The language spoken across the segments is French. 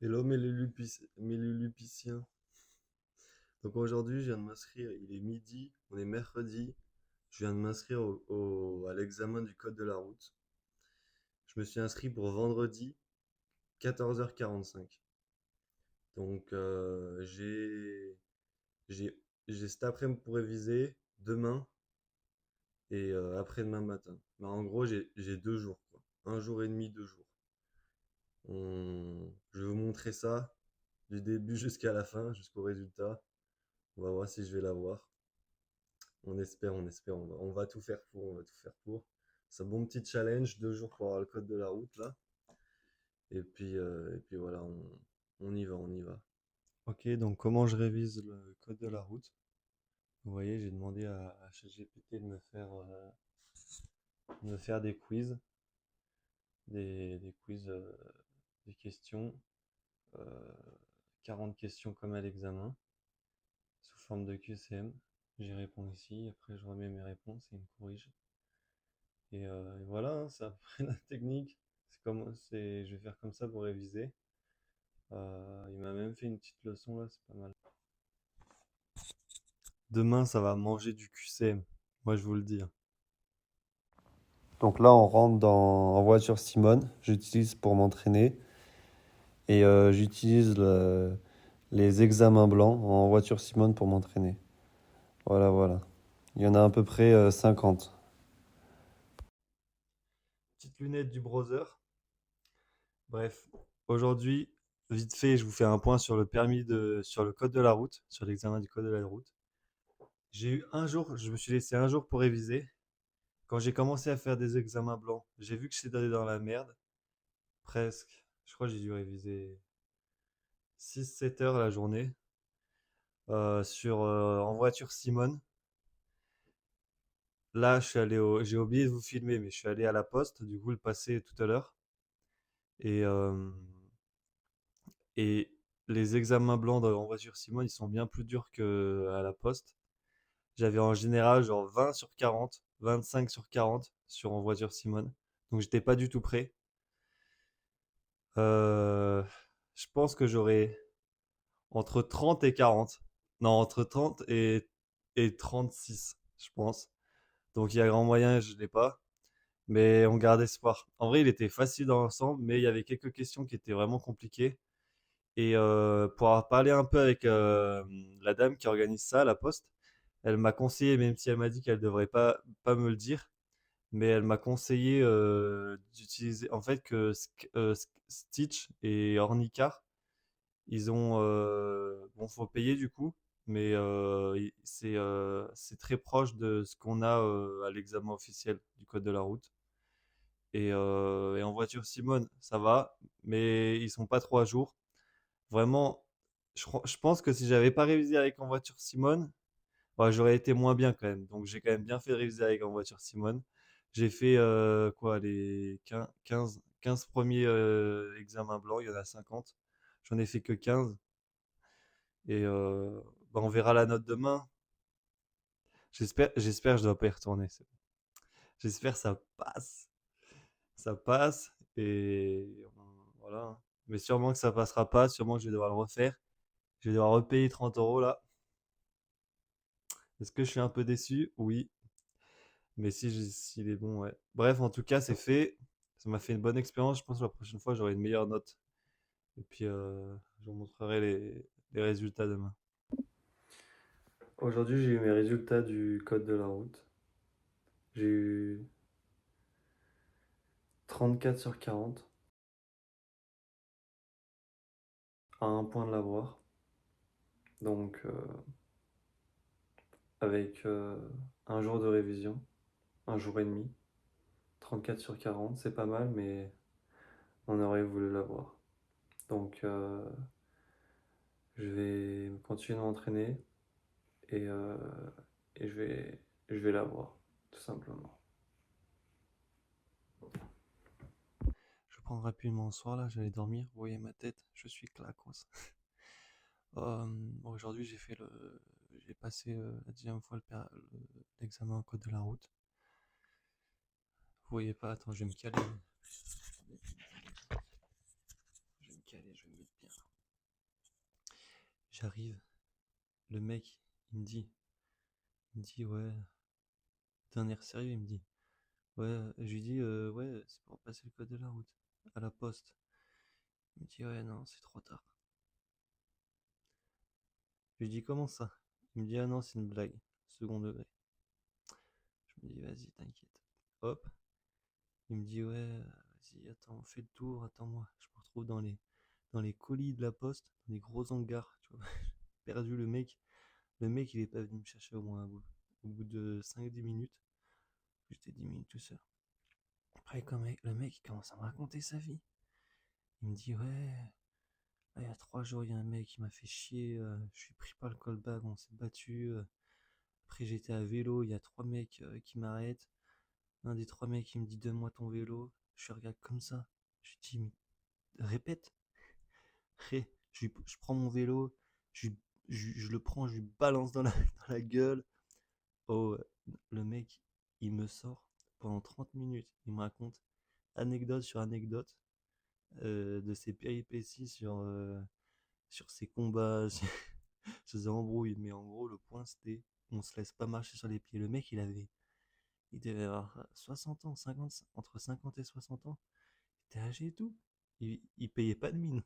Hello mes Lilliputiens. Donc aujourd'hui, je viens de m'inscrire, il est midi, on est mercredi. Je viens de m'inscrire à l'examen du code de la route. Je me suis inscrit pour vendredi 14h45. Donc j'ai j'ai cet après-midi pour réviser, demain et après-demain matin. Mais en gros, j'ai 2 jours, quoi. Un jour et demi, 2 jours. Je vais vous montrer ça du début jusqu'à la fin, jusqu'au résultat. On va voir si je vais l'avoir. On va tout faire pour, on va tout faire pour. C'est un bon petit challenge, 2 jours pour avoir le code de la route là. Et puis voilà, on y va, on y va. Ok, donc comment je révise le code de la route? Vous voyez, j'ai demandé à ChatGPT de me faire des quiz, des quiz, des questions, euh, 40 questions comme à l'examen, sous forme de QCM. J'y réponds ici, après je remets mes réponses et il me corrige. Et voilà, hein, c'est à peu près la technique. Je vais faire comme ça pour réviser. Il m'a même fait une petite leçon là, c'est pas mal. Demain, ça va manger du QCM. Moi, je vous le dis, hein. Donc là, on rentre en voiture Simone. J'utilise pour m'entraîner. Et j'utilise les examens blancs en voiture Simone pour m'entraîner. Voilà, voilà. Il y en a à peu près 50. Petite lunette du browser. Bref, aujourd'hui, vite fait, je vous fais un point sur sur le code de la route, sur l'examen du code de la route. J'ai eu un jour, je me suis laissé un jour pour réviser. Quand j'ai commencé à faire des examens blancs, j'ai vu que j'étais dans la merde, presque. Je crois que j'ai dû réviser 6 7 heures la journée en voiture Simone. Là, j'ai oublié de vous filmer, mais je suis allé à la poste, du coup, le passer tout à l'heure. Et, euh, et les examens blancs en voiture Simone, ils sont bien plus durs qu'à la poste. J'avais en général genre 20 sur 40, 25 sur 40 sur en voiture Simone. Donc j'étais pas du tout prêt. Euh, je pense que j'aurais entre 30 et 40. Non, entre 30 et 36, je pense. Donc il y a grand moyen, je l'ai pas. Mais on garde espoir. En vrai, il était facile dans l'ensemble, mais il y avait quelques questions qui étaient vraiment compliquées. Et pour avoir parlé un peu avec la dame qui organise ça à la poste, elle m'a conseillé, même si elle m'a dit qu'elle devrait pas me le dire, mais elle m'a conseillé d'utiliser, en fait, que Stitch et Ornicar, bon, faut payer du coup, mais c'est très proche de ce qu'on a à l'examen officiel du code de la route. Et en voiture Simone, ça va, mais ils sont pas trop à jour. Vraiment, je pense que si j'avais pas révisé avec en voiture Simone, ouais, j'aurais été moins bien quand même. Donc j'ai quand même bien fait de réviser avec en voiture Simone. J'ai fait quoi, les 15 premiers examens blancs, il y en a 50. J'en ai fait que 15. Et bah, on verra la note demain. J'espère que je dois pas y retourner. J'espère que ça passe. Ça passe. Voilà. Mais sûrement que ça passera pas. Sûrement que je vais devoir le refaire. Je vais devoir repayer 30 euros là. Est-ce que je suis un peu déçu? Oui. Mais s'il est bon, ouais. Bref, en tout cas, c'est fait. Ça m'a fait une bonne expérience. Je pense que la prochaine fois, j'aurai une meilleure note. Et puis, je vous montrerai les résultats demain. Aujourd'hui, j'ai eu mes résultats du code de la route. J'ai eu 34 sur 40, à un point de l'avoir. Donc, avec un jour de révision, un jour et demi. 34 sur 40, c'est pas mal, mais on aurait voulu l'avoir. Donc, je vais continuer de m'entraîner et, euh, et je vais l'avoir, tout simplement. Je vais prendre rapidement le soir là, j'allais dormir. Vous voyez ma tête, je suis claquos. Aujourd'hui, j'ai passé la deuxième fois l'examen en code de la route. Vous voyez pas, attends, je vais me caler. Je vais me caler Allez, je vais me mettre bien. J'arrive, le mec, il me dit, ouais, d'un air sérieux, il me dit, ouais, je lui dis, ouais, c'est pour passer le code de la route, à la poste. Il me dit, ouais, non, c'est trop tard. Je lui dis, comment ça? Il me dit, ah non, c'est une blague, second degré. Je me dis, vas-y, t'inquiète. Hop, il me dit, ouais, vas-y, attends, fais le tour, attends-moi. Je me retrouve dans les colis de la poste, dans des gros hangars, tu vois. Perdu le mec. Le mec, il est pas venu me chercher au moins au bout de 5-10 minutes. J'étais 10 minutes tout seul. Après, quand le mec, il commence à me raconter sa vie. Il me dit, ouais, là, il y a 3 jours, il y a un mec qui m'a fait chier. Je suis pris par le callback, on s'est battu. Après, j'étais à vélo, il y a 3 mecs qui m'arrêtent. Un des 3 mecs, il me dit, donne-moi ton vélo. Je regarde comme ça. Je dis, mais répète. Après, je prends mon vélo, je le prends, je lui balance dans la gueule. Oh, le mec, il me sort pendant 30 minutes. Il me raconte anecdote sur anecdote de ses péripéties sur ses combats, sur ses embrouilles. Mais en gros, le point, c'était on se laisse pas marcher sur les pieds. Le mec, il devait avoir 60 ans, 50, entre 50 et 60 ans. Il était âgé et tout. Il payait pas de mine.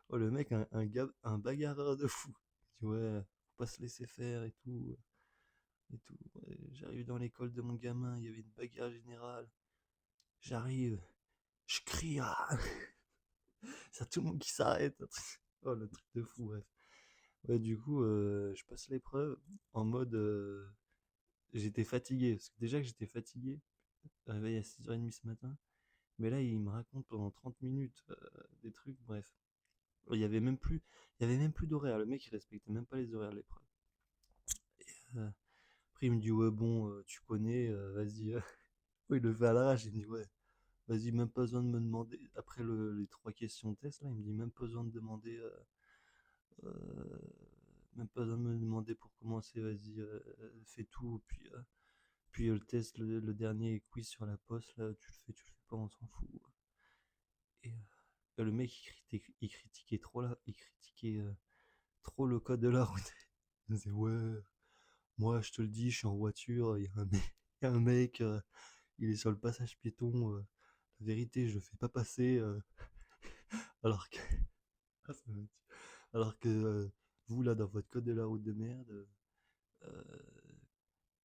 Oh, le mec, un bagarreur de fou. Tu vois, faut pas se laisser faire et tout. Et tout. Ouais, j'arrive dans l'école de mon gamin, il y avait une bagarre générale. J'arrive, je crie, ah c'est tout le monde qui s'arrête. Oh, le truc de fou, bref. Ouais, du coup, je passe l'épreuve en mode. J'étais fatigué, parce que déjà que j'étais fatigué, réveil à 6h30 ce matin, mais là, il me raconte pendant 30 minutes des trucs, bref. Il y avait même plus d'horaire, le mec il respectait même pas les horaires de l'épreuve. Euh, Après, il me dit, ouais, bon, tu connais, vas-y. Oui, il le fait à l'arrache, il me dit, ouais, vas-y, même pas besoin de me demander. Après les 3 questions de test, là, il me dit, même pas besoin de demander. Euh, Même pas besoin de me demander pour commencer, vas-y, fais tout. Puis le test, le dernier quiz sur la poste, là, tu le fais pas, on s'en fout. Et le mec, il critiquait trop là, il critiquait trop le code de la route. Il disait, ouais, moi, je te le dis, je suis en voiture, il y a un mec, il y a un mec, il est sur le passage piéton. La vérité, je le fais pas passer. Alors que, ah, ça me tue. Alors que vous, là, dans votre code de la route de merde, euh,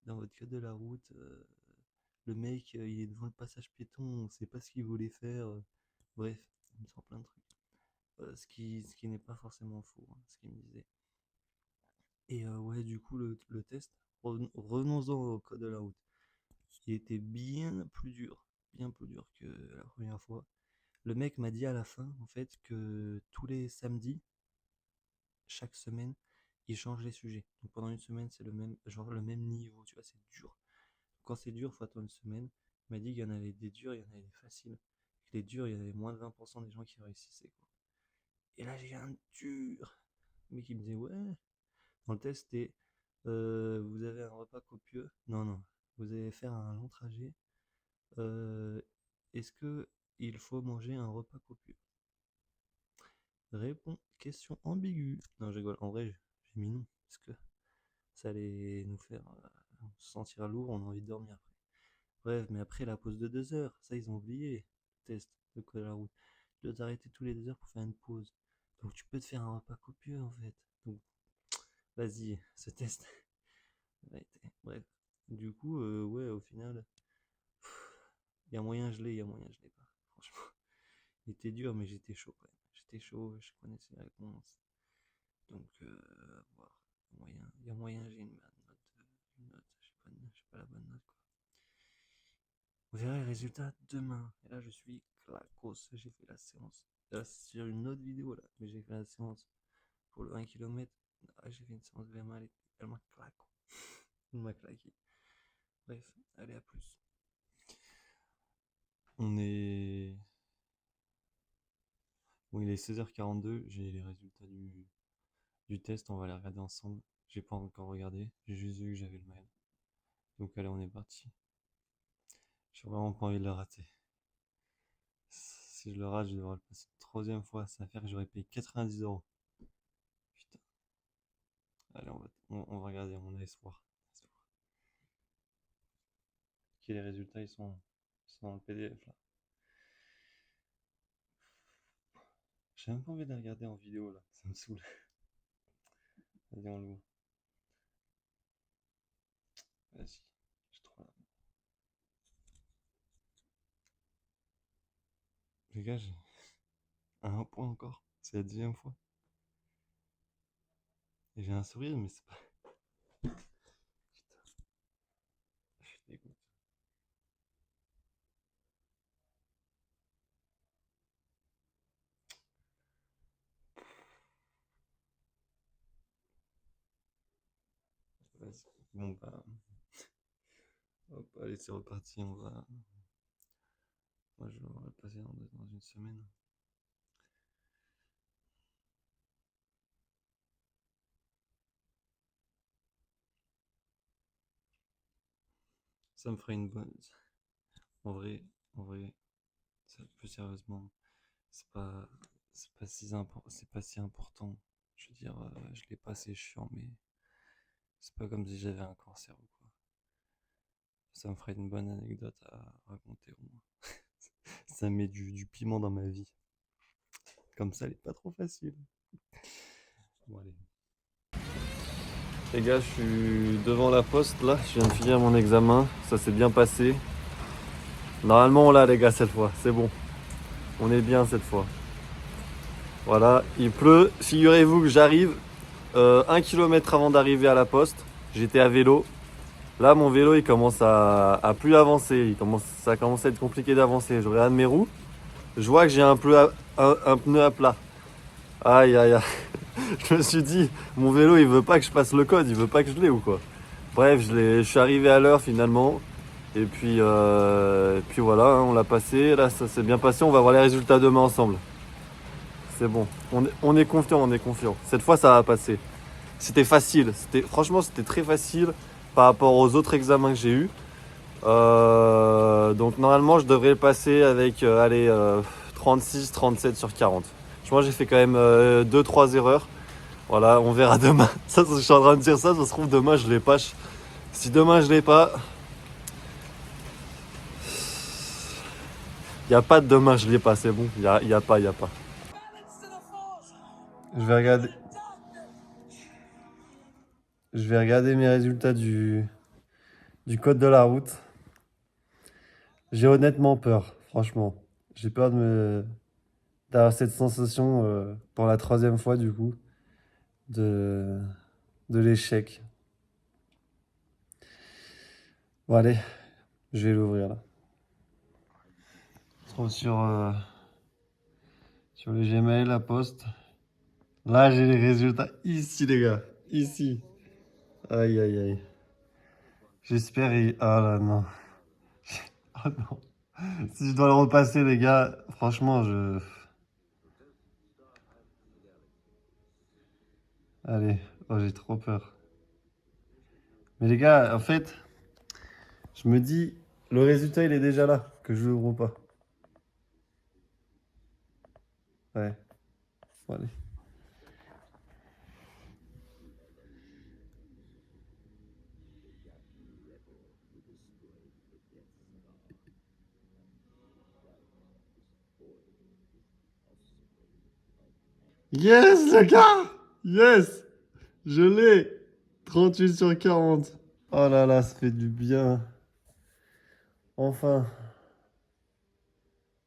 dans votre code de la route, le mec, il est devant le passage piéton, on sait pas ce qu'il voulait faire. Bref, il me sort plein de trucs. Ce qui n'est pas forcément faux, hein, ce qu'il me disait. Et ouais, du coup, le test, revenons-en au code de la route. Il était bien plus dur que la première fois. Le mec m'a dit à la fin, en fait, que tous les samedis, chaque semaine, il change les sujets. Donc pendant une semaine, c'est le même, genre le même niveau, tu vois, c'est dur. Quand c'est dur, faut attendre une semaine. Il m'a dit qu'il y en avait des durs, il y en avait des faciles. Que les durs, il y avait moins de 20% des gens qui réussissaient, quoi. Et là, j'ai un dur. Le mec, il me disait, ouais. Dans le test, c'était, vous avez un repas copieux. Non, non. Vous allez faire un long trajet. Euh, Est-ce que il faut manger un repas copieux? Réponds, question ambiguë. Non, je rigole. En vrai, j'ai mis non. Parce que ça allait nous faire se sentir lourd, on a envie de dormir après. Bref, mais après la pause de 2 heures, ça ils ont oublié. Le test de code à la route. Tu dois t'arrêter tous les 2 heures pour faire une pause. Donc tu peux te faire un repas copieux en fait. Donc vas-y, ce test. Ouais, bref. Du coup, ouais, au final, il y a moyen je l'ai, il y a moyen je l'ai pas. Franchement, il était dur, mais j'étais chaud quand même. J'étais chaud, je connaissais les réponses. Donc, à voir. Il y a moyen, j'ai une note. J'ai pas la bonne note, quoi. On verra les résultats demain. Et là, je suis clacos. J'ai fait la séance. Là, c'est sur une autre vidéo, là. Mais j'ai fait la séance pour le 1 km. Ah, j'ai fait une séance VMA. Elle m'a claqué. Elle m'a claqué. Bref, allez, à plus. On est. Bon, il est 16h42. J'ai les résultats du test. On va les regarder ensemble. J'ai pas encore regardé. J'ai juste vu que j'avais le mail. Donc, allez, on est parti. J'ai vraiment pas envie de le rater. Si je le rate, je vais devoir le passer troisième fois, ça va faire que j'aurais payé 90 euros. Putain. Allez, on va regarder, on a espoir. Ok, les résultats, ils sont dans le PDF là. J'ai même pas envie de les regarder en vidéo là, ça me saoule. Vas-y, on l'ouvre. Vas-y, j'ai trop là. Les gars, j'ai un point encore. C'est la deuxième fois. Et j'ai un sourire, mais c'est pas. Je suis dégoûté. Vas-y. Bon bah, hop, allez, c'est reparti. Moi, je vais le passer dans une semaine. Ça me ferait une bonne. En vrai, en vrai, plus sérieusement, c'est pas, c'est pas si important. Je veux dire, je l'ai pas, c'est chiant, mais c'est pas comme si j'avais un cancer ou quoi. Ça me ferait une bonne anecdote à raconter au moins. Ça met du piment dans ma vie. Comme ça, elle est pas trop facile. Bon, allez. Les gars, je suis devant la poste là, je viens de finir mon examen, ça s'est bien passé. Normalement on l'a les gars cette fois, c'est bon. On est bien cette fois. Voilà, il pleut. Figurez-vous que j'arrive 1 kilomètre avant d'arriver à la poste. J'étais à vélo. Là mon vélo il commence à plus avancer. Ça commence à être compliqué d'avancer. Je regarde mes roues. Je vois que j'ai un pneu à plat. Aïe aïe aïe. Je me suis dit, mon vélo il veut pas que je passe le code, il veut pas que je l'ai ou quoi. Bref, je suis arrivé à l'heure finalement. Et puis voilà, hein, on l'a passé. Là, ça s'est bien passé. On va voir les résultats demain ensemble. C'est bon. On est confiant, on est confiant. Cette fois, ça va passer. C'était facile. Franchement, c'était très facile par rapport aux autres examens que j'ai eus. Donc normalement, je devrais le passer avec 36, 37 sur 40. Je pense que j'ai fait quand même 2-3 erreurs. Voilà, on verra demain. Ça, je suis en train de dire ça se trouve demain, je l'ai pas. Si demain, je l'ai pas, il n'y a pas de demain, je l'ai pas, c'est bon. Il y a pas, il y a pas. Je vais regarder. Je vais regarder mes résultats du code de la route. J'ai honnêtement peur, franchement. J'ai peur d'avoir cette sensation pour la troisième fois du coup de, de l'échec. Bon allez, je vais l'ouvrir là. Je trouve sur le Gmail, la poste. Là j'ai les résultats ici les gars, ici. Aïe aïe aïe. J'espère. Ah là non. Oh non. Si je dois le repasser les gars, franchement je. Allez, oh, j'ai trop peur. Mais les gars, en fait, je me dis, le résultat il est déjà là, que je l'ouvre ou pas. Ouais, bon, allez. Yes, le gars! Yes! Je l'ai! 38 sur 40. Oh là là, ça fait du bien. Enfin.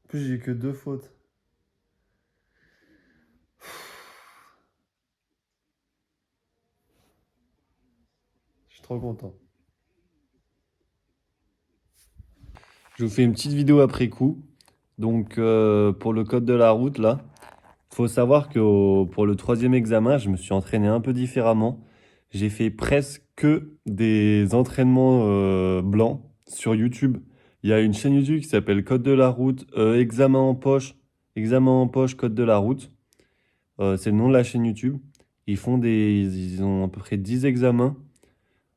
En plus, j'ai eu que 2 fautes. Je suis trop content. Je vous fais une petite vidéo après coup. Donc, pour le code de la route, là, faut savoir que pour le troisième examen, je me suis entraîné un peu différemment. J'ai fait presque que des entraînements blancs sur YouTube. Il y a une chaîne YouTube qui s'appelle Code de la route, examen en poche, code de la route. C'est le nom de la chaîne YouTube. Ils ont à peu près 10 examens.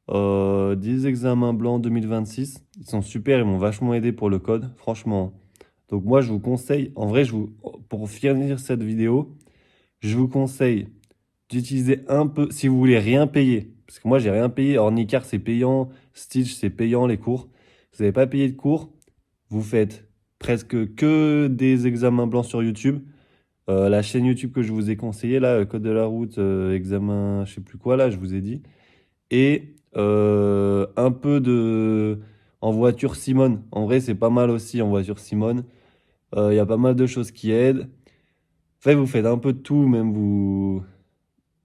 10 examens blancs 2026. Ils sont super, ils m'ont vachement aidé pour le code, franchement. Donc moi, je vous conseille, en vrai, pour finir cette vidéo, je vous conseille d'utiliser un peu, si vous voulez rien payer, parce que moi, j'ai rien payé. Ornicar, c'est payant. Stitch, c'est payant, les cours. Vous n'avez pas payé de cours, vous faites presque que des examens blancs sur YouTube. La chaîne YouTube que je vous ai conseillée, là, Code de la route, examen, je sais plus quoi, là, je vous ai dit. Et un peu de... En voiture Simone. En vrai, c'est pas mal aussi en voiture Simone. Il y a pas mal de choses qui aident. En fait, vous faites un peu de tout, même vous...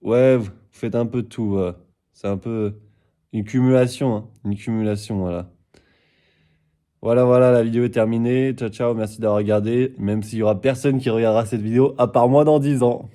Ouais, vous faites un peu de tout. C'est un peu une cumulation, hein. Une cumulation, voilà. Voilà, voilà, la vidéo est terminée. Ciao, ciao, merci d'avoir regardé. Même s'il y aura personne qui regardera cette vidéo, à part moi dans 10 ans.